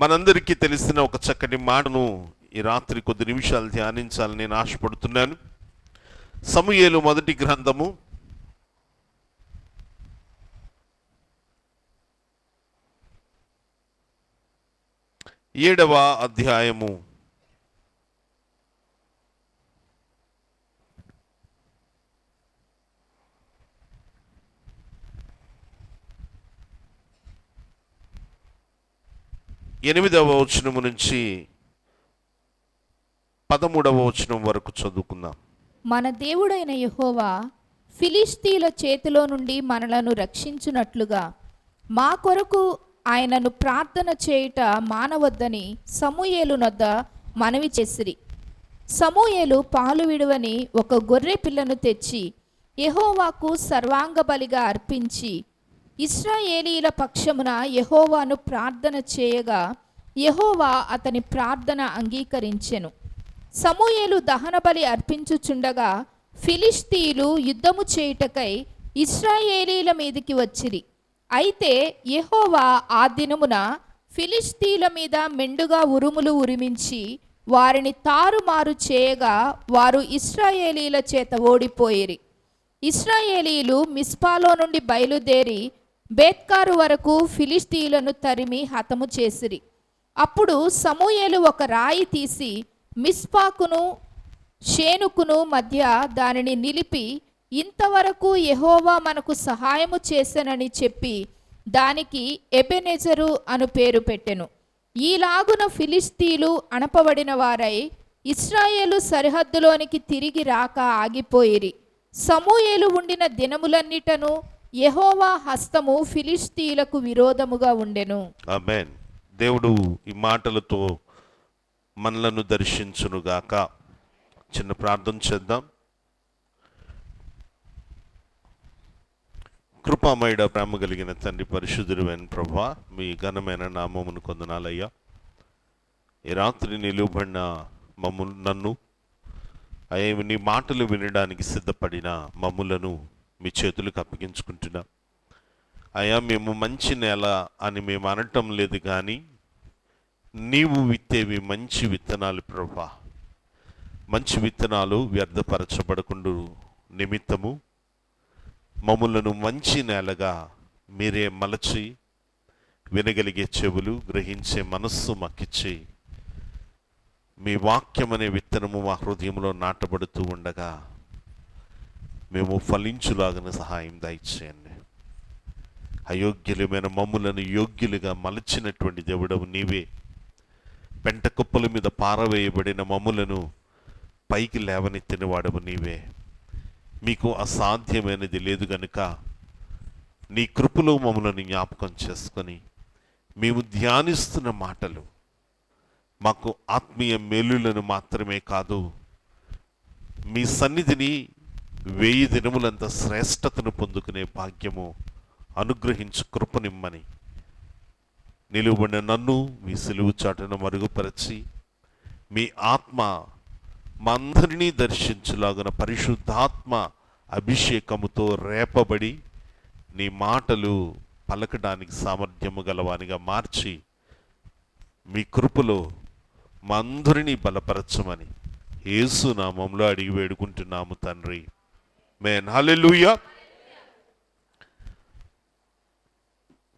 మనందరికీ తెలిసిన ఒక చక్కటి మాటను ఈ రాత్రి కొద్ది నిమిషాలు ధ్యానించాలని నేను ఆశపడుతున్నాను. సమూయేలు మొదటి గ్రంథము 7వ అధ్యాయము 8వ వచనం నుంచి 13వ వచనం వరకు చదువుకుందాం. మన దేవుడైన యెహోవా ఫిలిష్తీయుల చేతిలో నుండి మనలను రక్షించునట్లుగా మా కొరకు ఆయనను ప్రార్థన చేయుట మానవద్దని సమూయేలునొద్ద మనవి చేసిరి. సమూయేలు పాలు విడువని ఒక గొర్రె పిల్లను తెచ్చి యెహోవాకు సర్వాంగ బలిగా అర్పించి ఇశ్రాయేలీయుల పక్షమున యెహోవాను ప్రార్థన చేయగా యెహోవా అతని ప్రార్థన అంగీకరించెను. సమూయేలు దహనబలి అర్పించుచుండగా ఫిలిష్తీయులు యుద్ధము చేయుటకై ఇశ్రాయేలీయుల మీదికి వచ్చిరి. అయితే యెహోవా ఆ దినమున ఫిలిష్తీయుల మీద మెండుగా ఉరుములు ఉరిమించి వారిని తారుమారు చేయగా వారు ఇశ్రాయేలీయుల చేత ఓడిపోయిరి. ఇశ్రాయేలీయులు మిస్పాలో నుండి బయలుదేరి బేత్కారు వరకు ఫిలిష్తీయులను తరిమి హతము చేసిరి. అప్పుడు సమూయేలు ఒక రాయి తీసి మిస్పాకును షేనుకును మధ్య దానిని నిలిపి ఇంతవరకు యెహోవా మనకు సహాయము చేసెనని చెప్పి దానికి ఎబెనెజరు అను పేరు పెట్టెను. ఈలాగున ఫిలిష్తీయులు అణపబడిన వారై ఇశ్రాయేలు సరిహద్దులోనికి తిరిగి రాక ఆగిపోయిరి. సమూయేలు ఉండిన దినములన్నిటను యెహోవా హస్తము ఫిలిష్తీయులకు విరోధముగా ఉండెను. ఆమేన్. దేవుడు ఈ మాటలతో మనలను దర్శించునుగాక. చిన్న ప్రార్థన చేద్దాం. కృపామయుడ, ప్రేమ కలిగిన తండ్రి, పరిశుద్ధుడైన ప్రభువా, మీ ఘనమైన నామమును కొందనాలయ్యా. ఈ రాత్రి నిలువబడిన నన్ను అయ్యా, నీ మాటలు వినడానికి సిద్ధపడిన మమ్ములను మీ చేతులకు అప్పగించుకుంటున్నా. అయ్యా, మేము మంచి నేల అని మేము అనటం లేదు, కానీ నీవు విత్తేవి మంచి విత్తనాలు ప్రభువా. మంచి విత్తనాలు వ్యర్థపరచబడకుండా నిమిత్తము మమ్ములను మంచి నేలగా మీరే మలచి వినగలిగే చెవులు, గ్రహించే మనస్సు మాకిచ్చి మీ వాక్యం అనే విత్తనము మా హృదయంలో నాటబడుతూ ఉండగా మేము ఫలించులాగిన సహాయం దయచేయండి. అయోగ్యులమైన మమ్ములను యోగ్యులుగా మలచినటువంటి దేవుడవు నీవే. పెంట కుప్పల మీద పారవేయబడిన మమ్ములను పైకి లేవనెత్తిన వాడవు నీవే. మీకు అసాధ్యమైనది లేదు గనుక నీ కృపలో మమ్మలను జ్ఞాపకం చేసుకొని మేము ధ్యానిస్తున్న మాటలు మాకు ఆత్మీయ మేలులను మాత్రమే కాదు, మీ సన్నిధిని 1000 దినములంత శ్రేష్టతను పొందుకునే భాగ్యము అనుగ్రహించు కృపనిమ్మని నిలువబడిన నన్ను మీ సిలువు చాటును మరుగుపరచి మీ ఆత్మ మా అందరినీ దర్శించులాగున పరిశుద్ధాత్మ అభిషేకముతో రేపబడి నీ మాటలు పలకడానికి సామర్థ్యము గలవానిగా మార్చి మీ కృపలో మా అందరినీ బలపరచమని యేసు నామములో అడిగి వేడుకుంటున్నాము తండ్రి. ఆమేన్. హల్లెలూయా.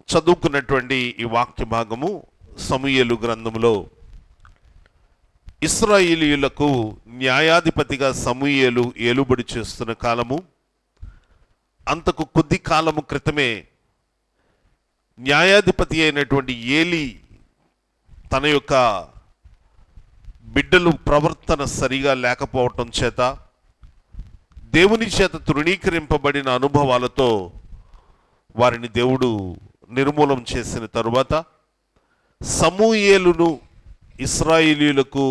చదువుకున్నటువంటి ఈ వాక్య భాగము సమూయేలు గ్రంథములో ఇశ్రాయేలీయులకు న్యాయాధిపతిగా సమూయేలు ఏలుబడి చేస్తున్న కాలము. అంతకు కొద్ది కాలము క్రితమే న్యాయాధిపతి అయినటువంటి ఏలి తన యొక్క బిడ్డలు ప్రవర్తన సరిగా లేకపోవటం చేత, దేవుని చేత తృణీకరింపబడిన అనుభవాలతో వారిని దేవుడు నిర్మూలం చేసిన తరువాత సమూయేలును ఇశ్రాయేలీయులకు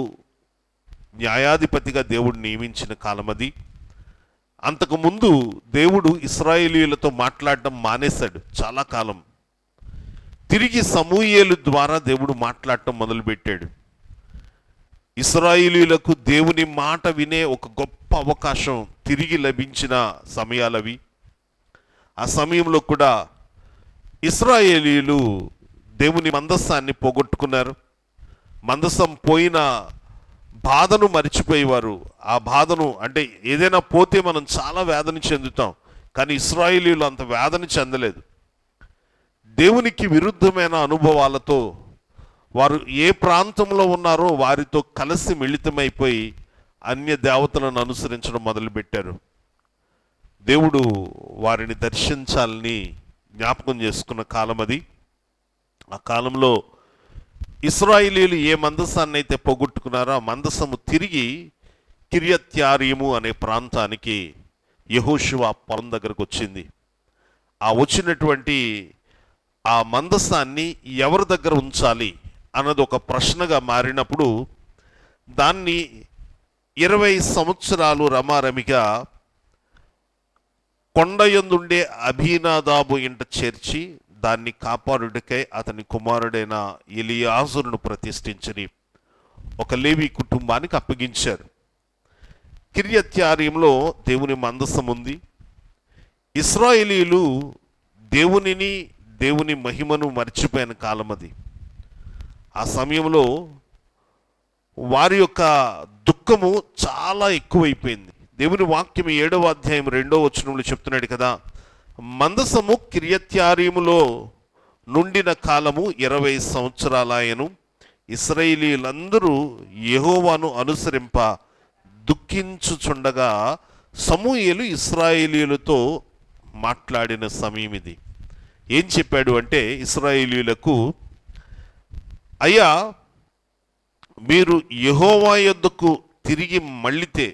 న్యాయాధిపతిగా దేవుడు నియమించిన కాలం అది. అంతకుముందు దేవుడు ఇశ్రాయేలీయులతో మాట్లాడడం మానేశాడు చాలా కాలం. తిరిగి సమూయేలు ద్వారా దేవుడు మాట్లాడటం మొదలుపెట్టాడు. ఇశ్రాయేలీయులకు దేవుని మాట వినే ఒక గొప్ప అవకాశం తిరిగి లభించిన సమయాలవి. ఆ సమయంలో కూడా ఇశ్రాయేలీయులు దేవుని మందస్సాన్ని పోగొట్టుకున్నారు. మందసం పోయిన బాధను మర్చిపోయేవారు. ఆ బాధను అంటే ఏదైనా పోతే మనం చాలా వేదన చెందుతాం, కానీ ఇశ్రాయేలీయులు అంత వేదన చెందలేదు. దేవునికి విరుద్ధమైన అనుభవాలతో వారు ఏ ప్రాంతంలో ఉన్నారో వారితో కలిసి మిళితమైపోయి అన్య దేవతలను అనుసరించడం మొదలుపెట్టారు. దేవుడు వారిని దర్శించాలని జ్ఞాపకం చేసుకున్న కాలం అది. ఆ కాలంలో ఇశ్రాయేలీయులు ఏ మందసాన్ని అయితే పోగొట్టుకున్నారో ఆ మందసము తిరిగి కిర్యత్యారీము అనే ప్రాంతానికి యెహోషువ పొలం దగ్గరకు వచ్చింది. ఆ వచ్చినటువంటి ఆ మందసాన్ని ఎవరి దగ్గర ఉంచాలి అన్నది ఒక ప్రశ్నగా మారినప్పుడు దాన్ని 20 సంవత్సరాలు రమారమిగా కొండయందుండే అభినాదాబు ఇంట చేర్చి దాన్ని కాపాడుటకై అతని కుమారుడైన ఎలియాజరును ప్రతిష్ఠించని ఒక లేవి కుటుంబానికి అప్పగించారు. కిర్యత్యారీంలో దేవుని మందసం ఉంది. ఇశ్రాయేలీయులు దేవుని మహిమను మర్చిపోయిన కాలం అది. ఆ సమయంలో వారి యొక్క దుఃఖము చాలా ఎక్కువైపోయింది. దేవుని వాక్యం 7వ అధ్యాయం 2వ వచనంలో చెప్తున్నాడు కదా, మందసము కిర్యత్యారీములో నుండిన కాలము 20 సంవత్సరాలాయను. ఇశ్రాయేలీయులందరూ యెహోవాను అనుసరింప దుఃఖించుచుండగా సమూయేలు ఇశ్రాయేలీయులతో మాట్లాడిన సమయం ఇది. ఏం చెప్పాడు అంటే ఇశ్రాయేలీయులకు, అయ్యా మీరు యెహోవా యొద్దకు తిరిగి మళ్ళితే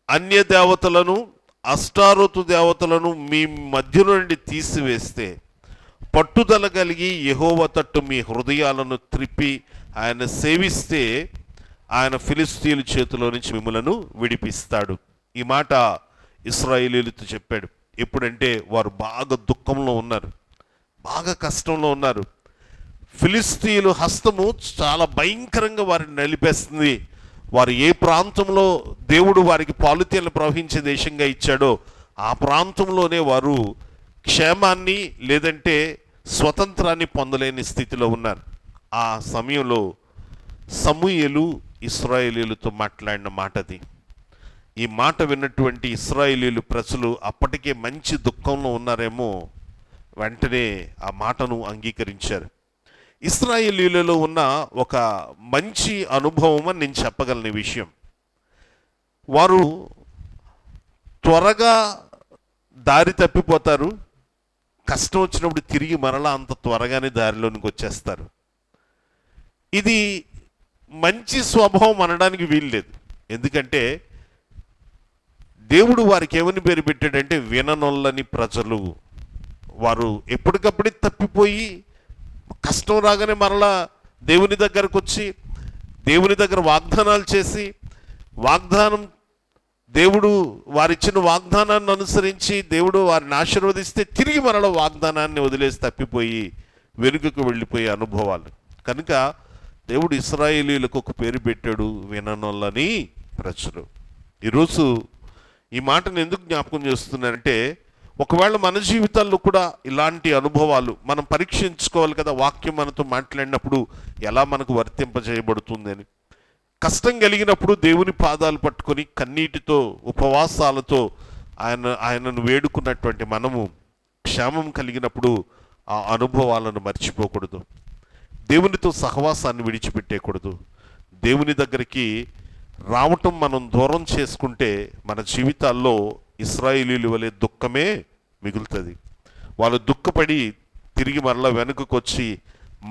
అన్య దేవతలను అష్టారోతు దేవతలను మీ మధ్య నుండి తీసివేస్తే పట్టుదల కలిగి యెహోవా తట్టు మీ హృదయాలను త్రిప్పి ఆయన సేవిస్తే ఆయన ఫిలిష్తీయుల చేతిలో నుంచి మిమ్మలను విడిపిస్తాడు. ఈ మాట ఇశ్రాయేలీయులతో చెప్పాడు. ఎప్పుడంటే వారు బాగా దుఃఖంలో ఉన్నారు, బాగా కష్టంలో ఉన్నారు. ఫిలిష్తీయుల హస్తము చాలా భయంకరంగా వారిని నలిపేస్తుంది. వారు ఏ ప్రాంతంలో దేవుడు వారికి పాలుతేలు ప్రవహించే దేశంగా ఇచ్చాడో ఆ ప్రాంతంలోనే వారు క్షేమాన్ని లేదంటే స్వతంత్రాన్ని పొందలేని స్థితిలో ఉన్నారు. ఆ సమయంలో సమూయేలు ఇశ్రాయేలీయులతో మాట్లాడిన మాట అది. ఈ మాట విన్నటువంటి ఇశ్రాయేలీయులు ప్రజలు అప్పటికే మంచి దుఃఖంలో ఉన్నారేమో, వెంటనే ఆ మాటను అంగీకరించారు. ఇశ్రాయేలీయులలో ఉన్న ఒక మంచి అనుభవం అని నేను చెప్పగలను విషయం, వారు త్వరగా దారి తప్పిపోతారు. కష్టం వచ్చినప్పుడు తిరిగి మరలా అంత త్వరగానే దారిలోనికి వచ్చేస్తారు. ఇది మంచి స్వభావం అనడానికి వీల్లేదు. ఎందుకంటే దేవుడు వారికి ఏమని పేరు పెట్టాడంటే విననొల్లని ప్రజలు. వారు ఎప్పటికప్పుడే తప్పిపోయి కష్టం రాగానే మరలా దేవుని దగ్గరకు వచ్చి దేవుని దగ్గర వాగ్దానాలు చేసి దేవుడు వారిచ్చిన వాగ్దానాన్ని అనుసరించి దేవుడు వారిని ఆశీర్వదిస్తే తిరిగి మరలా వాగ్దానాన్ని వదిలేసి తప్పిపోయి వెనుకకు వెళ్ళిపోయే అనుభవాలు. కనుక దేవుడు ఇశ్రాయేలీయులకు ఒక పేరు పెట్టాడు, విననొల్లని ప్రజలు. ఈరోజు ఈ మాటను ఎందుకు జ్ఞాపకం చేస్తున్నారంటే, ఒకవేళ మన జీవితాల్లో కూడా ఇలాంటి అనుభవాలు మనం పరీక్షించుకోవాలి కదా. వాక్యం మనతో మాట్లాడినప్పుడు ఎలా మనకు వర్తింపజేయబడుతుంది అని. కష్టం కలిగినప్పుడు దేవుని పాదాలు పట్టుకొని కన్నీటితో ఉపవాసాలతో ఆయనను వేడుకున్నటువంటి మనము క్షేమం కలిగినప్పుడు ఆ అనుభవాలను మర్చిపోకూడదు. దేవునితో సహవాసాన్ని విడిచిపెట్టేయకూడదు. దేవుని దగ్గరికి రావటం మనం దూరం చేసుకుంటే మన జీవితాల్లో ఇశ్రాయేలీయుల వలె దుఃఖమే మిగులుతుంది. వాళ్ళు దుఃఖపడి తిరిగి మరలా వెనుకకు వచ్చి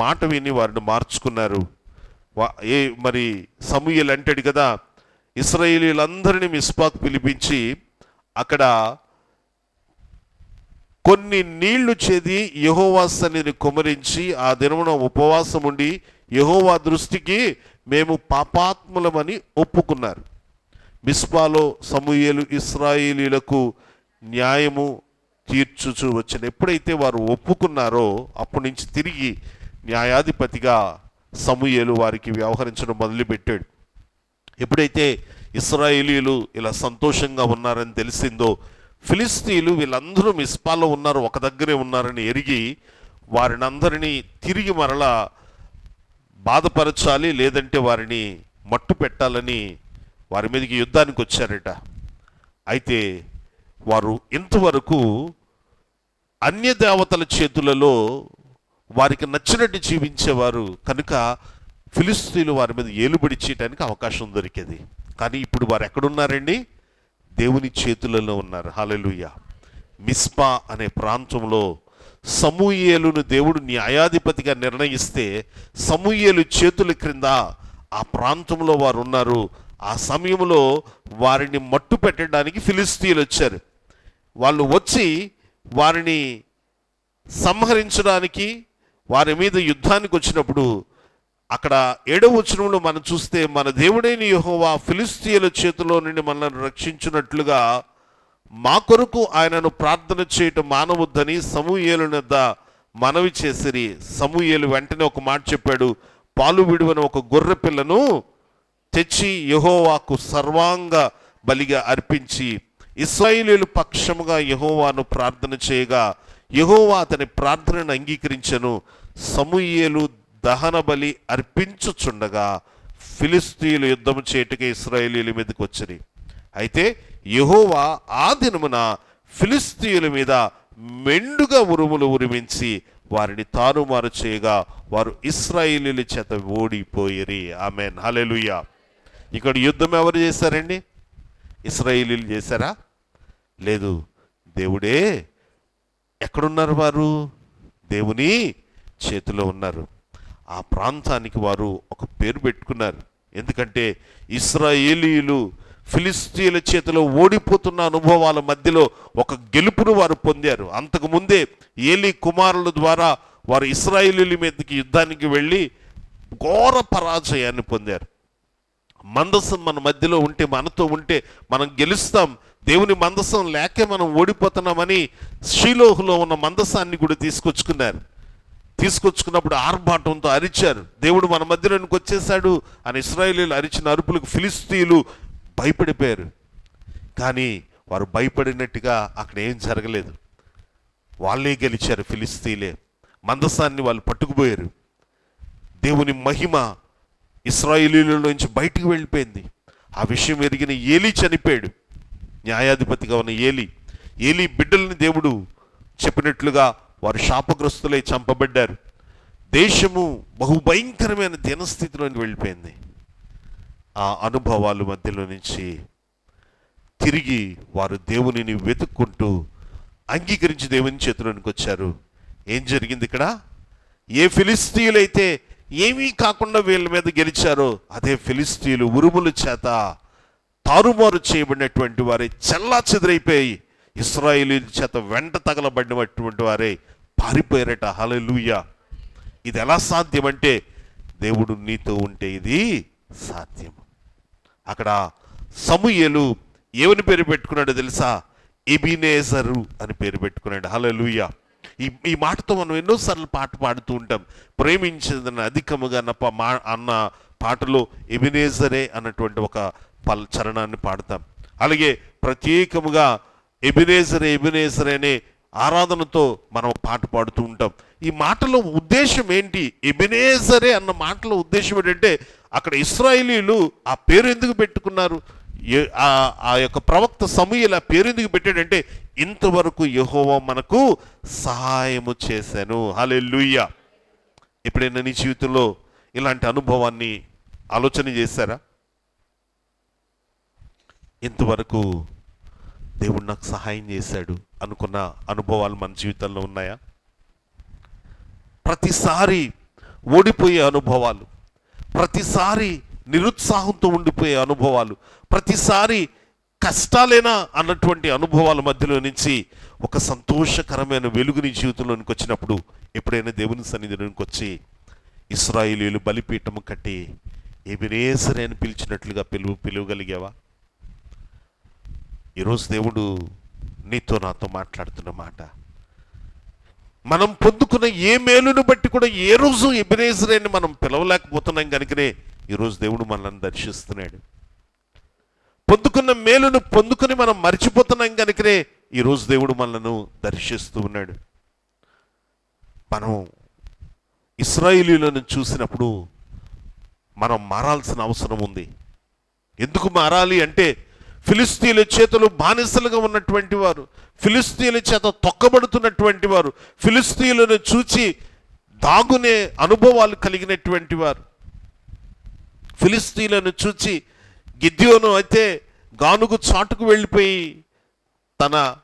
మాట విని వారిని మార్చుకున్నారు. మరి సమూయేలు అంటాడు కదా, ఇశ్రాయేలీయులందరినీ మిస్పాకు పిలిపించి అక్కడ కొన్ని నీళ్లు చేది యెహోవా సన్నిధిని కుమరించి ఆ దినమున ఉపవాసం ఉండి యెహోవా దృష్టికి మేము పాపాత్ములమని ఒప్పుకున్నారు. మిస్పాలో సమూయేలు ఇశ్రాయేలీయులకు న్యాయము తీర్చుచు వచ్చిన ఎప్పుడైతే వారు ఒప్పుకున్నారో అప్పటి నుంచి తిరిగి న్యాయాధిపతిగా సమూయేలు వారికి వ్యవహరించడం మొదలుపెట్టాడు. ఎప్పుడైతే ఇశ్రాయేలీయులు ఇలా సంతోషంగా ఉన్నారని తెలిసిందో, ఫిలిష్తీయులు వీళ్ళందరూ మిస్పాలో ఉన్నారు, ఒక దగ్గరే ఉన్నారని ఎరిగి వారిని అందరినీ తిరిగి మరలా బాధపరచాలి, లేదంటే వారిని మట్టు పెట్టాలని వారి మీదకి యుద్ధానికి వచ్చారట. అయితే వారు ఇంతవరకు అన్య దేవతల చేతులలో వారికి నచ్చినట్టు జీవించేవారు కనుక ఫిలిస్తీన్లు వారి మీద ఏలుబడి చేయడానికి అవకాశం దొరికేది. కానీ ఇప్పుడు వారు ఎక్కడున్నారండి? దేవుని చేతులలో ఉన్నారు. హల్లెలూయా. మిస్పా అనే ప్రాంతంలో సమూయేలును దేవుడు న్యాయాధిపతిగా నిర్ణయిస్తే సమూయేలు చేతుల క్రింద ఆ ప్రాంతంలో వారు ఉన్నారు. ఆ సమయంలో వారిని మట్టు పెట్టడానికి ఫిలిస్తీన్లు వచ్చారు. వాళ్ళు వచ్చి వారిని సంహరించడానికి వారి మీద యుద్ధానికి వచ్చినప్పుడు అక్కడ 7వ వచనంలో మనం చూస్తే, మన దేవుడైన యెహోవా ఫిలిస్తీయుల చేతిలో నుండి మనల్ని రక్షించినట్లుగా మా కొరకు ఆయనను ప్రార్థన చేయటం మానవద్దని సమూయేలు వద్ద మనవి చేసిరి. సమూయేలు వెంటనే ఒక మాట చెప్పాడు, పాలు విడువన ఒక గొర్రె పిల్లను తెచ్చి యెహోవాకు సర్వాంగ బలిగా అర్పించి ఇశ్రాయేలీయుల పక్షముగా యెహోవాను ప్రార్థన చేయగా యెహోవా అతని ప్రార్థనను అంగీకరించెను. సమూయేలు దహన బలి అర్పించుచుండగా ఫిలిస్తీయులు యుద్ధము చేయుటకు ఇశ్రాయేలీయుల మీదకి వచ్చిరి. అయితే యెహోవా ఆ దినమున ఫిలిస్తీయుల మీద మెండుగా ఉరుములు ఉరిమించి వారిని తారుమారు చేయగా వారు ఇశ్రాయేలీయుల చేత ఓడిపోయిరి. ఆమేన్, హల్లెలూయా. ఇక్కడ యుద్ధం ఎవరు చేశారండి? ఇశ్రాయేలీయులు చేశారా? లేదు, దేవుడే. ఎక్కడున్నారు వారు? దేవుని చేతిలో ఉన్నారు. ఆ ప్రాంతానికి వారు ఒక పేరు పెట్టుకున్నారు. ఎందుకంటే ఇశ్రాయేలీయులు ఫిలిస్తీయుల చేతిలో ఓడిపోతున్న అనుభవాల మధ్యలో ఒక గెలుపును వారు పొందారు. అంతకుముందే ఏలీ కుమారుల ద్వారా వారు ఇశ్రాయేలీయుల మీదకి యుద్ధానికి వెళ్ళి ఘోర పరాజయాన్ని పొందారు. మందసం మన మధ్యలో ఉంటే, మనతో ఉంటే మనం గెలుస్తాం, దేవుని మందసం లేకే మనం ఓడిపోతున్నామని షీలోహులో ఉన్న మందసాన్ని కూడా తీసుకొచ్చుకున్నప్పుడు ఆర్భాటంతో అరిచారు, దేవుడు మన మధ్యలోనికి వచ్చేసాడు అని ఇశ్రాయేలీయులు అరిచిన అరుపులకు ఫిలిస్తీయులు భయపడిపోయారు. కానీ వారు భయపడినట్టుగా అక్కడ ఏం జరగలేదు. వాళ్ళే గెలిచారు, ఫిలిస్తీయులే. మందసాన్ని వాళ్ళు పట్టుకుపోయారు. దేవుని మహిమ ఇశ్రాయేలీయుల నుంచి బయటికి వెళ్ళిపోయింది. ఆ విషయం ఎరిగిన ఏలీ చనిపోయాడు. న్యాయాధిపతిగా ఉన్న ఏలీ బిడ్డల్ని దేవుడు చెప్పినట్లుగా వారు శాపగ్రస్తులై చంపబడ్డారు. దేశము బహుభయంకరమైన దీనస్థితిలోకి వెళ్ళిపోయింది. ఆ అనుభవాల మధ్యలో నుంచి తిరిగి వారు దేవునిని వెతుక్కుంటూ అంగీకరించి దేవుని చేతిలోనికి వచ్చారు. ఏం జరిగింది ఇక్కడ? ఏ ఫిలిస్తీయులైతే ఏమీ కాకుండా వీళ్ళ మీద గెలిచారో అదే ఫిలిస్తీయులు ఉరుముల చేత తారుమారు చేయబడినటువంటి వారే చెల్లా చెదరైపోయి ఇశ్రాయేలీయుల చేత వెంట తగలబడినటువంటి వారే పారిపోయారట. హల్లెలూయా. ఇది ఎలా సాధ్యమంటే దేవుడు నీతో ఉంటే ఇది సాధ్యం. అక్కడ సమూయేలు ఏమని పేరు పెట్టుకున్నాడో తెలుసా? ఎబినేజరు అని పేరు పెట్టుకున్నాడు. హల్లెలూయా. ఈ మాటతో మనం ఎన్నోసార్లు పాట పాడుతూ ఉంటాం. ప్రేమించదని అధికముగా అన్న పాటలో ఎబినేజరే అన్నటువంటి ఒక చరణాన్ని పాడతాం. అలాగే ప్రత్యేకముగా ఎబినేజరే అనే ఆరాధనతో మనం పాట పాడుతూ ఉంటాం. ఈ మాటలో ఉద్దేశం ఏంటి? ఎబినేజరే అన్న మాటలో ఉద్దేశం ఏంటంటే అక్కడ ఇశ్రాయేలీయులు ఆ పేరు ఎందుకు పెట్టుకున్నారు? ఆ యొక్క ప్రవక్త సమూయేలు ఆ పేరు ఎందుకు పెట్టాడంటే ఇంతవరకు యెహోవా మనకు సహాయము చేశాను. హల్లెలూయా. ఎప్పుడైనా నీ జీవితంలో ఇలాంటి అనుభవాన్ని ఆలోచన చేశారా? ఇంతవరకు దేవుడు నాకు సహాయం చేశాడు అనుకున్న అనుభవాలు మన జీవితంలో ఉన్నాయా? ప్రతిసారి ఓడిపోయే అనుభవాలు, ప్రతిసారి నిరుత్సాహంతో ఉండిపోయే అనుభవాలు, ప్రతిసారి కష్టాలేనా అన్నటువంటి అనుభవాల మధ్యలో నుంచి ఒక సంతోషకరమైన వెలుగుని జీవితంలోనికి వచ్చినప్పుడు ఎప్పుడైనా దేవుని సన్నిధిలోనికి వచ్చి ఇశ్రాయేలీయులు బలిపీఠము కట్టి ఎబినేజరే అని పిలిచినట్లుగా పిలువగలిగావా? ఈరోజు దేవుడు నీతో నాతో మాట్లాడుతున్న మాట, మనం పొందుకున్న ఏ మేలును బట్టి కూడా ఏ రోజు ఎబినేజరే అని మనం పిలవలేకపోతున్నాం కనుకనే ఈరోజు దేవుడు మనల్ని దర్శిస్తున్నాడు. పొందుకున్న మేలును పొందుకుని మనం మర్చిపోతున్నాం కనుకనే ఈరోజు దేవుడు మనల్ని దర్శిస్తూ ఉన్నాడు. మనం ఇశ్రాయేలీయులను చూసినప్పుడు మనం మారాల్సిన అవసరం ఉంది. ఎందుకు మారాలి అంటే, ఫిలిస్తీయుల చేతులు బానిసలుగా ఉన్నటువంటి వారు, ఫిలిస్తీయుల చేత తొక్కబడుతున్నటువంటి వారు, ఫిలిస్తీయులను చూచి దాగునే అనుభవాలు కలిగినటువంటి వారు, ఫిలిస్తీయులను చూచి గిద్యోను అయితే గానుగు చాటుకు వెళ్ళిపోయి తన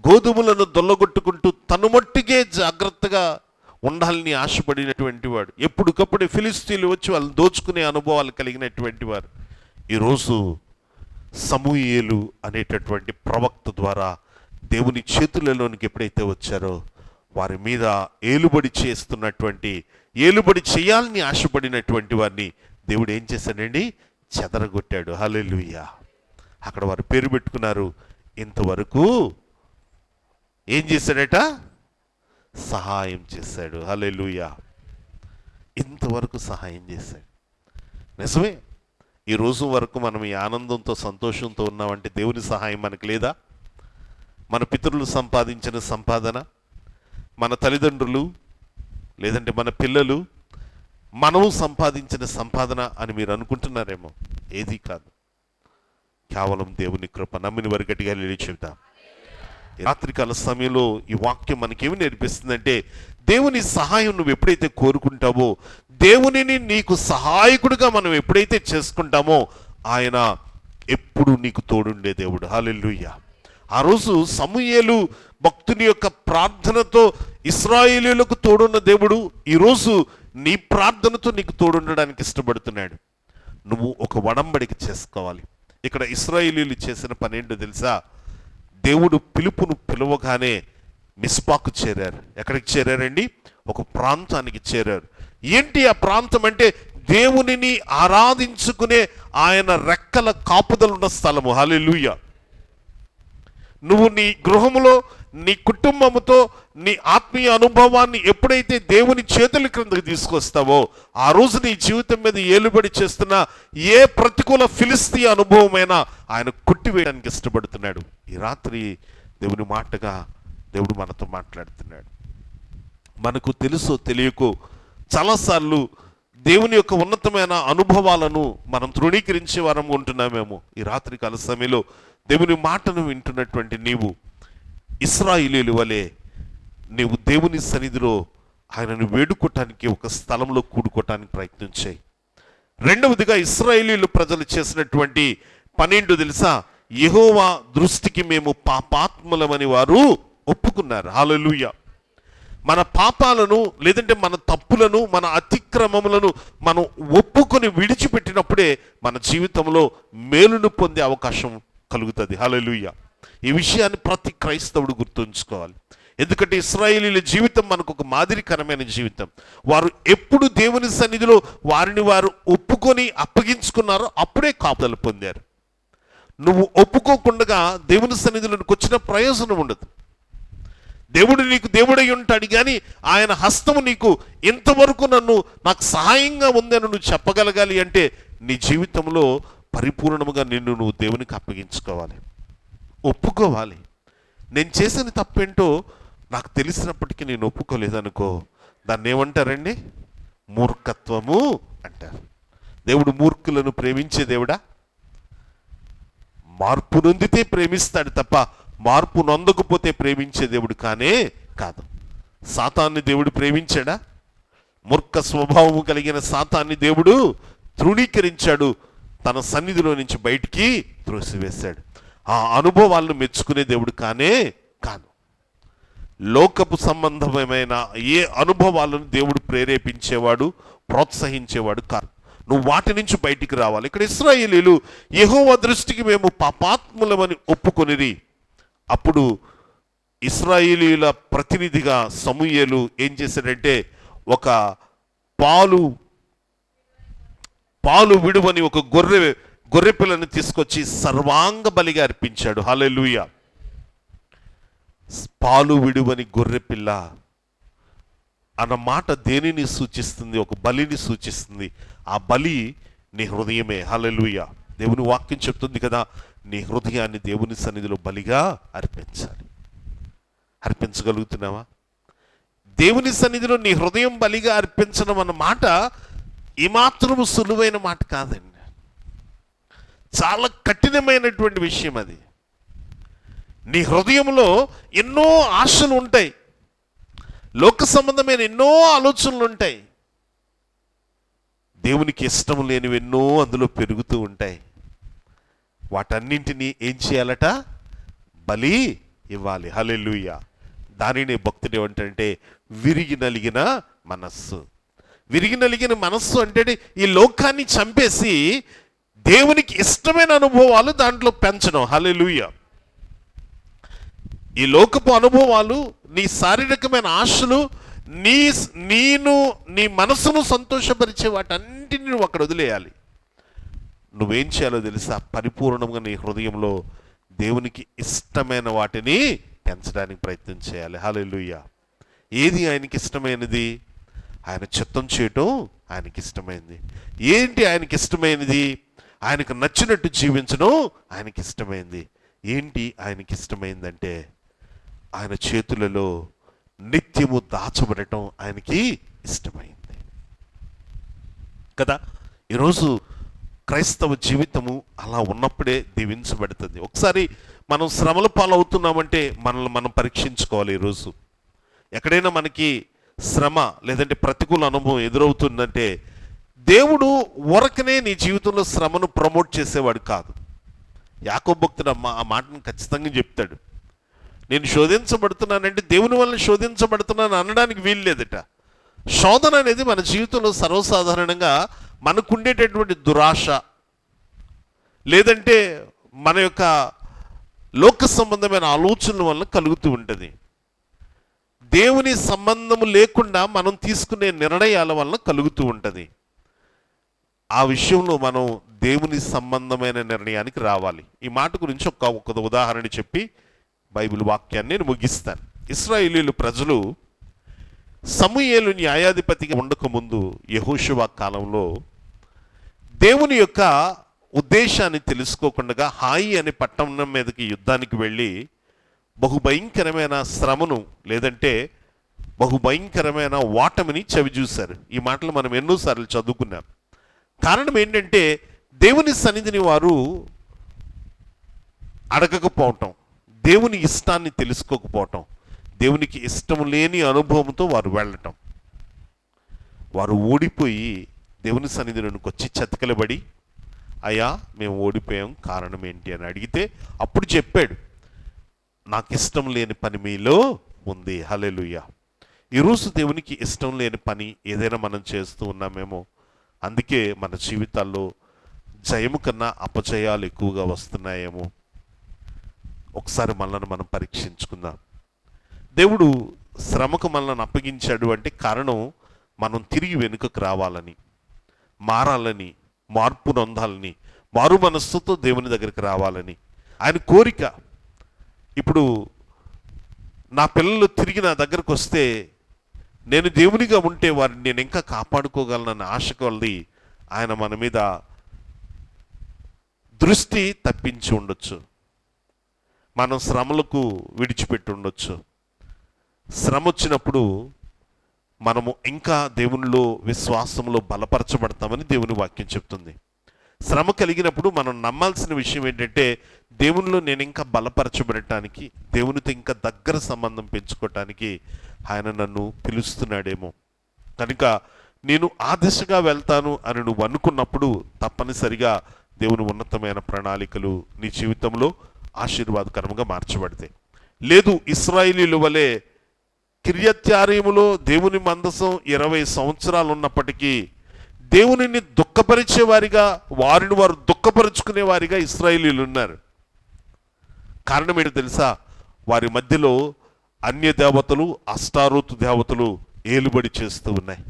గోధుమలను దొల్లగొట్టుకుంటూ తను మట్టుకే జాగ్రత్తగా ఉండాలని ఆశపడినటువంటి వాడు, ఎప్పటికప్పుడు ఫిలిస్తీయులు వచ్చి వాళ్ళు దోచుకునే అనుభవాలు కలిగినటువంటి వారు. ఈరోజు సమూయేలు అనేటటువంటి ప్రవక్త ద్వారా దేవుని చేతులలోనికి ఎప్పుడైతే వచ్చారో వారి మీద ఏలుబడి చేయాలని ఆశపడినటువంటి వారిని దేవుడు ఏం చేశాడండి? చెదరగొట్టాడు. హల్లెలూయా. అక్కడ వారు పేరు పెట్టుకున్నారు, ఇంతవరకు ఏం చేశాడట? సహాయం చేశాడు. హల్లెలూయా. ఇంతవరకు సహాయం చేశాడు. నిజమే, ఈ రోజు వరకు మనం ఈ ఆనందంతో సంతోషంతో ఉన్నామంటే దేవుని సహాయం మనకు లేదా? మన పితరులు సంపాదించిన సంపాదన, మన తల్లిదండ్రులు లేదంటే మన పిల్లలు మనము సంపాదించిన సంపాదన అని మీరు అనుకుంటున్నారేమో. ఏది కాదు, కేవలం దేవుని కృప. నమ్మిన వారి గట్టిగా లేచి చెబుతాం. రాత్రికాల సమయంలో ఈ వాక్యం మనకేమి నేర్పిస్తుందంటే, దేవుని సహాయం నువ్వు ఎప్పుడైతే కోరుకుంటావో, దేవునిని నీకు సహాయకుడిగా మనం ఎప్పుడైతే చేసుకుంటామో, ఆయన ఎప్పుడు నీకు తోడుండే దేవుడు. హల్లెలూయా. ఆ రోజు సమూయేలు భక్తుని యొక్క ప్రార్థనతో ఇశ్రాయేలీయులకు తోడున్న దేవుడు ఈరోజు నీ ప్రార్థనతో నీకు తోడుండడానికి ఇష్టపడుతున్నాడు. నువ్వు ఒక వడంబడిక చేసుకోవాలి. ఇక్కడ ఇశ్రాయేలీయులు చేసిన పని ఏంటో తెలుసా? దేవుడు పిలుపును పిలవగానే మిస్పాకు చేరారు. ఎక్కడికి చేరారండి? ఒక ప్రాంతానికి చేరారు. ఏంటి ఆ ప్రాంతం అంటే, దేవునిని ఆరాధించుకునే ఆయన రెక్కల కాపుదలున్న స్థలము. హల్లెలూయా. నువ్వు నీ గృహములో నీ కుటుంబముతో నీ ఆత్మీయ అనుభవాన్ని ఎప్పుడైతే దేవుని చేతుల క్రిందకు తీసుకొస్తావో, ఆ రోజు నీ జీవితం మీద ఏలుబడి చేస్తున్న ఏ ప్రతికూల ఫిలిస్తీయ అనుభవమైనా ఆయన కొట్టివేయడానికి ఇష్టపడుతున్నాడు. ఈ రాత్రి దేవుని మాటగా దేవుడు మనతో మాట్లాడుతున్నాడు. మనకు తెలుసో తెలియకో చాలాసార్లు దేవుని యొక్క ఉన్నతమైన అనుభవాలను మనం తృణీకరించే వారం ఉంటున్నామేమో. ఈ రాత్రి కాల సమయంలో దేవుని మాటను వింటున్నటువంటి నీవు ఇశ్రాయేలీయుల వలె నీవు దేవుని సన్నిధిలో ఆయనను వేడుకోవటానికి ఒక స్థలంలో కూడుకోవటానికి ప్రయత్నం చేయి. రెండవదిగా ఇశ్రాయేలీయులు ప్రజలు చేసినటువంటి పనేంటో తెలుసా? యెహోవా దృష్టికి మేము పాపాత్ములమని వారు ఒప్పుకున్నారు. హల్లెలూయా. మన పాపాలను లేదంటే మన తప్పులను మన అతిక్రమములను మనం ఒప్పుకొని విడిచిపెట్టినప్పుడే మన జీవితంలో మేలును పొందే అవకాశం కలుగుతుంది. హల్లెలూయా. ఈ విషయాన్ని ప్రతి క్రైస్తవుడు గుర్తుంచుకోవాలి. ఎందుకంటే ఇశ్రాయేలీయుల జీవితం మనకు ఒక మాదిరికరమైన జీవితం. వారు ఎప్పుడు దేవుని సన్నిధిలో వారిని వారు ఒప్పుకొని అప్పగించుకున్నారో అప్పుడే కాపుదల పొందారు. నువ్వు ఒప్పుకోకుండా దేవుని సన్నిధిలోకి వచ్చిన ప్రయోజనం ఉండదు. దేవుడు నీకు దేవుడై ఉంటాడు, కానీ ఆయన హస్తము నీకు ఇంతవరకు నాకు సహాయంగా ఉందని నువ్వు చెప్పగలగాలి అంటే నీ జీవితంలో పరిపూర్ణముగా నువ్వు దేవునికి అప్పగించుకోవాలి, ఒప్పుకోవాలి. నేను చేసిన తప్పేంటో నాకు తెలిసినప్పటికీ నేను ఒప్పుకోలేదనుకో, దాన్ని ఏమంటారండి? మూర్ఖత్వము అంటారు. దేవుడు మూర్ఖులను ప్రేమించే దేవుడా? మార్పు నొందితే ప్రేమిస్తాడు తప్ప మార్పు నొందకపోతే ప్రేమించే దేవుడు కానే కాదు. సాతాన్ని దేవుడు ప్రేమించాడా? మూర్ఖ స్వభావము కలిగిన సాతాన్ని దేవుడు తృణీకరించాడు, తన సన్నిధిలో నుంచి బయటికి త్రోసివేశాడు. ఆ అనుభవాలను మెచ్చుకునే దేవుడు కానే కాదు. లోకపు సంబంధమైన ఏ అనుభవాలను దేవుడు ప్రేరేపించేవాడు, ప్రోత్సహించేవాడు కాదు. నువ్వు వాటి నుంచి బయటికి రావాలి. ఇక్కడ ఇశ్రాయేలీయులు యెహోవా దృష్టికి మేము పాపాత్ములమని ఒప్పుకొనిరి. అప్పుడు ఇశ్రాయేలీయుల ప్రతినిధిగా సమూయేలు ఏం చేశాడంటే, ఒక పాలు విడువని ఒక గొర్రె పిల్లని తీసుకొచ్చి సర్వాంగ బలిగా అర్పించాడు. హల్లెలూయా. పాలు విడువని గొర్రె పిల్ల అన్న మాట దేనిని సూచిస్తుంది? ఒక బలిని సూచిస్తుంది. ఆ బలి నీ హృదయమే. హల్లెలూయా. దేవుని వాక్యం చెప్తుంది కదా, నీ హృదయాన్ని దేవుని సన్నిధిలో బలిగా అర్పించాలి. అర్పించగలుగుతున్నావా? దేవుని సన్నిధిలో నీ హృదయం బలిగా అర్పించడం అన్న మాట ఏమాత్రము సులువైన మాట కాదండి. చాలా కఠినమైనటువంటి విషయం అది. నీ హృదయంలో ఎన్నో ఆశలు ఉంటాయి, లోక సంబంధమైన ఎన్నో ఆలోచనలు ఉంటాయి, దేవునికి ఇష్టం లేనివి ఎన్నో అందులో పెరుగుతూ ఉంటాయి. వాటన్నింటినీ ఏం చేయాలట? బలి ఇవ్వాలి. హల్లెలూయా. దానిని భక్తుడు ఏమంటే విరిగి నలిగిన మనస్సు. విరిగి నలిగిన మనస్సు అంటే ఈ లోకాన్ని చంపేసి దేవునికి ఇష్టమైన అనుభవాలు దాంట్లో పెంచడం. హల్లెలూయా. ఈ లోకపు అనుభవాలు, నీ శారీరకమైన ఆశలు, నీ మనసును సంతోషపరిచే వాటన్నింటినీ నువ్వు అక్కడ వదిలేయాలి. నువ్వేం చేయాలో తెలుసా? పరిపూర్ణంగా నీ హృదయంలో దేవునికి ఇష్టమైన వాటిని పెంచడానికి ప్రయత్నం చేయాలి. హల్లెలూయా. ఏది ఆయనకి ఇష్టమైనది? ఆయన చిత్తం చేయటం ఆయనకి ఇష్టమైనది. ఏంటి ఆయనకి ఇష్టమైనది? ఆయనకు నచ్చినట్టు జీవించడం ఆయనకి ఇష్టమైంది. ఏంటి ఆయనకి ఇష్టమైందంటే ఆయన చేతులలో నిత్యము దాచబడటం ఆయనకి ఇష్టమైంది కదా. ఈరోజు క్రైస్తవ జీవితము అలా ఉన్నప్పుడే దీవించబడుతుంది. ఒకసారి మనం శ్రమల పాలవుతున్నామంటే మనల్ని మనం పరీక్షించుకోవాలి. ఈరోజు ఎక్కడైనా మనకి శ్రమ లేదంటే ప్రతికూల అనుభవం ఎదురవుతుందంటే దేవుడు ఊరకనే నీ జీవితంలో శ్రమను ప్రమోట్ చేసేవాడు కాదు. యాకోబు భక్తుడు ఆ మాటను ఖచ్చితంగా చెప్తాడు. నేను శోధించబడుతున్నానంటే దేవుని వల్ల శోధించబడుతున్నాను అనడానికి వీలు లేదట. శోధన అనేది మన జీవితంలో సర్వసాధారణంగా మనకుండేటటువంటి దురాశ లేదంటే మన యొక్క లోక సంబంధమైన ఆలోచనల వల్ల కలుగుతూ ఉంటుంది. దేవుని సంబంధము లేకుండా మనం తీసుకునే నిర్ణయాల వలన కలుగుతూ ఉంటుంది. ఆ విషయంలో మనం దేవుని సంబంధమైన నిర్ణయానికి రావాలి. ఈ మాట గురించి ఒక ఉదాహరణ చెప్పి బైబిల్ వాక్యాన్ని నేను ముగిస్తాను. ఇశ్రాయేలీయులు ప్రజలు సమూయేలు న్యాయాధిపతిగా ఉండకముందు యెహోషువ కాలంలో దేవుని యొక్క ఉద్దేశాన్ని తెలుసుకోకుండా హాయి అనే పట్టణం మీదకి యుద్ధానికి వెళ్ళి బహుభయంకరమైన శ్రమను లేదంటే బహుభయంకరమైన ఓటమిని చవిచూశారు. ఈ మాటలు మనం ఎన్నోసార్లు చదువుకున్నాం. కారణం ఏంటంటే దేవుని సన్నిధిని వారు అడగకపోవటం, దేవుని ఇష్టాన్ని తెలుసుకోకపోవటం, దేవునికి ఇష్టం లేని అనుభవంతో వారు వెళ్ళటం. వారు ఓడిపోయి దేవుని సన్నిధిలోనికి వచ్చి చతికిలబడి, అయ్యా మేము ఓడిపోయాం, కారణం ఏంటి అని అడిగితే అప్పుడు చెప్పాడు, నాకు ఇష్టం లేని పని మీలో ఉంది. హల్లెలూయా. ఈరోజు దేవునికి ఇష్టం లేని పని ఏదైనా మనం చేస్తూ ఉన్నామేమో, అందుకే మన జీవితాల్లో జయము కన్నా అపజయాలు ఎక్కువగా వస్తున్నాయేమో. ఒకసారి మనల్ని మనం పరీక్షించుకుందాం. దేవుడు శ్రమకు మనల్ని అప్పగించాడు అంటే కారణం మనం తిరిగి వెనుకకు రావాలని, మారాలని, మార్పు నొందాలని, మారు మనస్సుతో దేవుని దగ్గరికి రావాలని ఆయన కోరిక. ఇప్పుడు నా పిల్లలు తిరిగి నా దగ్గరకు వస్తే నేను దేవునిగా ఉంటే వారిని నేను ఇంకా కాపాడుకోగలనన్న ఆశ కొలది ఆయన మన మీద దృష్టి తప్పించి ఉండొచ్చు. మనం శ్రమలకు విడిచిపెట్టి ఉండొచ్చు. శ్రమ వచ్చినప్పుడు మనము ఇంకా దేవునిలో విశ్వాసంలో బలపరచబడతామని దేవుని వాక్యం చెప్తుంది. శ్రమ కలిగినప్పుడు మనం నమ్మాల్సిన విషయం ఏంటంటే దేవునిలో నేను ఇంకా బలపరచబడటానికి, దేవునితో ఇంకా దగ్గర సంబంధం పెంచుకోవటానికి ఆయన నన్ను పిలుస్తున్నాడేమో. కనుక నేను ఆ దిశగా వెళ్తాను అని నువ్వు అనుకున్నప్పుడు తప్పనిసరిగా దేవుని ఉన్నతమైన ప్రణాళికలు నీ జీవితంలో ఆశీర్వాదకరంగా మార్చబడతాయి. లేదు ఇశ్రాయేలీయుల వలె కిర్యత్యారీములో దేవుని మందసం 20 సంవత్సరాలు ఉన్నప్పటికీ దేవునిని దుఃఖపరిచేవారిగా, వారిని వారు దుఃఖపరుచుకునే వారిగా ఇశ్రాయేలీయులు ఉన్నారు. కారణం ఏంటో తెలుసా? వారి మధ్యలో అన్య దేవతలు, అష్టారోతు దేవతలు ఏలుబడి చేస్తూ ఉన్నాయి.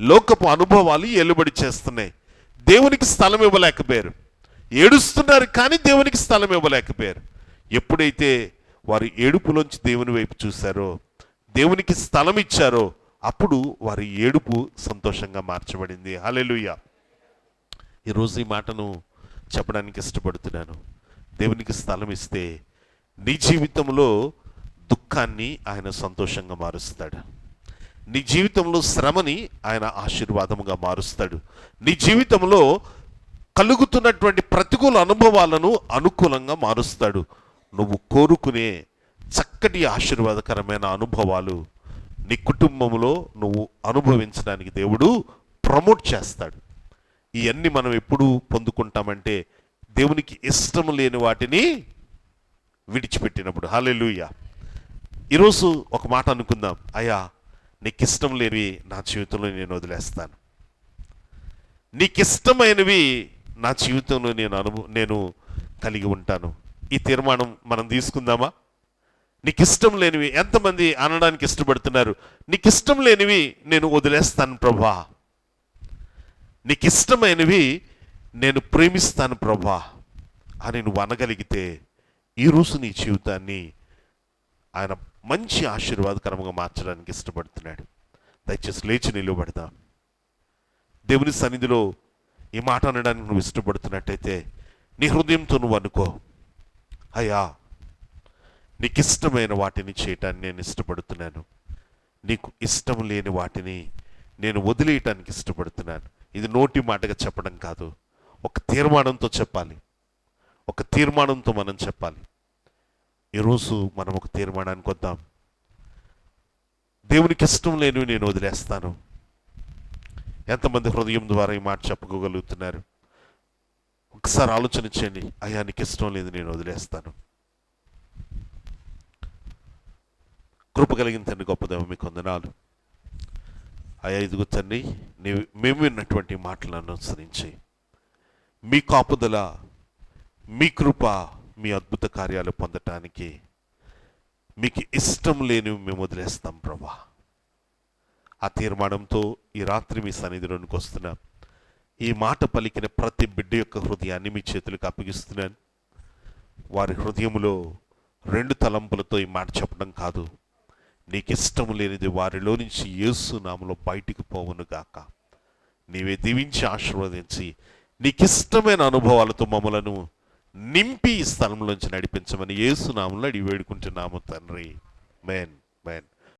లోకపు అనుభవాలు ఏలుబడి చేస్తున్నాయి. దేవునికి స్థలం ఇవ్వలేకపోయారు. ఏడుస్తున్నారు కానీ దేవునికి స్థలం ఇవ్వలేకపోయారు. ఎప్పుడైతే వారి ఏడుపులోంచి దేవుని వైపు చూశారో, దేవునికి స్థలం ఇచ్చారో, అప్పుడు వారి ఏడుపు సంతోషంగా మార్చబడింది. హల్లెలూయా. ఈరోజు ఈ మాటను చెప్పడానికి ఇష్టపడుతున్నాను. దేవునికి స్థలం ఇస్తే నీ జీవితంలో దుఃఖాన్ని ఆయన సంతోషంగా మారుస్తాడు. నీ జీవితంలో శ్రమని ఆయన ఆశీర్వాదముగా మారుస్తాడు. నీ జీవితంలో కలుగుతున్నటువంటి ప్రతికూల అనుభవాలను అనుకూలంగా మారుస్తాడు. నువ్వు కోరుకునే చక్కటి ఆశీర్వాదకరమైన అనుభవాలు నీ కుటుంబంలో నువ్వు అనుభవించడానికి దేవుడు ప్రమోట్ చేస్తాడు. ఇవన్నీ మనం ఎప్పుడు పొందుకుంటామంటే దేవునికి ఇష్టం లేని వాటిని విడిచిపెట్టినప్పుడు. హల్లెలూయా. ఈరోజు ఒక మాట అనుకుందాం, అయ్యా నీకు ఇష్టం లేనివి నా జీవితంలో నేను వదిలేస్తాను, నీకు ఇష్టమైనవి నా జీవితంలో నేను కలిగి ఉంటాను. ఈ తీర్మానం మనం తీసుకుందామా? నీకు ఇష్టం లేనివి ఎంతమంది అనడానికి ఇష్టపడుతున్నారు? నీకు ఇష్టం లేనివి నేను వదిలేస్తాను ప్రభా, నీకు ఇష్టమైనవి నేను ప్రేమిస్తాను ప్రభా అని నువ్వు అనగలిగితే ఈరోజు నీ జీవితాన్ని ఆయన మంచి ఆశీర్వాదకరంగా మార్చడానికి ఇష్టపడుతున్నాడు. దయచేసి లేచి నిలబడదాం. దేవుని సన్నిధిలో ఈ మాట అనడానికి నువ్వు ఇష్టపడుతున్నట్టయితే నీ హృదయంతో నువ్వు అనుకో, అయ్యా నీకు ఇష్టమైన వాటిని చేయటాన్ని నేను ఇష్టపడుతున్నాను, నీకు ఇష్టం లేని వాటిని నేను వదిలేయటానికి ఇష్టపడుతున్నాను. ఇది నోటి మాటగా చెప్పడం కాదు, ఒక తీర్మానంతో చెప్పాలి, ఒక తీర్మానంతో మనం చెప్పాలి. ఈరోజు మనం ఒక తీర్మానానికి వద్దాం. దేవునికి ఇష్టం లేనివి నేను వదిలేస్తాను. ఎంతమంది హృదయం ద్వారా ఈ మాట చెప్పుకోగలుగుతున్నారు? ఒకసారి ఆలోచన చేయండి. అయ్యా నీకు ఇష్టం లేదు, నేను వదిలేస్తాను. కృప కలిగిన తండ్రి, గొప్ప దేవ మీకు వందనాలు. అయ్యా ఇదిగో తండ్రి, మేము విన్నటువంటి మాటలను అనుసరించి మీ కాపుదల, మీ కృప, మీ అద్భుత కార్యాలు పొందటానికి మీకు ఇష్టం లేనివి మేము వదిలేస్తాం ప్రభా. ఆ తీర్మానంతో ఈ రాత్రి మీ సన్నిధిలోనికి వస్తున్నాం. ఈ మాట పలికిన ప్రతి బిడ్డ యొక్క హృదయాన్ని మీ చేతులకు అప్పగిస్తున్నాను. వారి హృదయములో 2 తలంపులతో ఈ మాట చెప్పడం కాదు, నీకు ఇష్టం లేనిది వారిలో నుంచి యేసు నామములో బయటికి పోవును గాక. నీవే దీవించి ఆశీర్వదించి నీకు ఇష్టమైన అనుభవాలతో మమ్మలను నింపి ఈ స్థలంలోంచి నడిపించమని యేసు నామములో అడిగి వేడుకుంటున్నాము తండ్రి. ఆమేన్.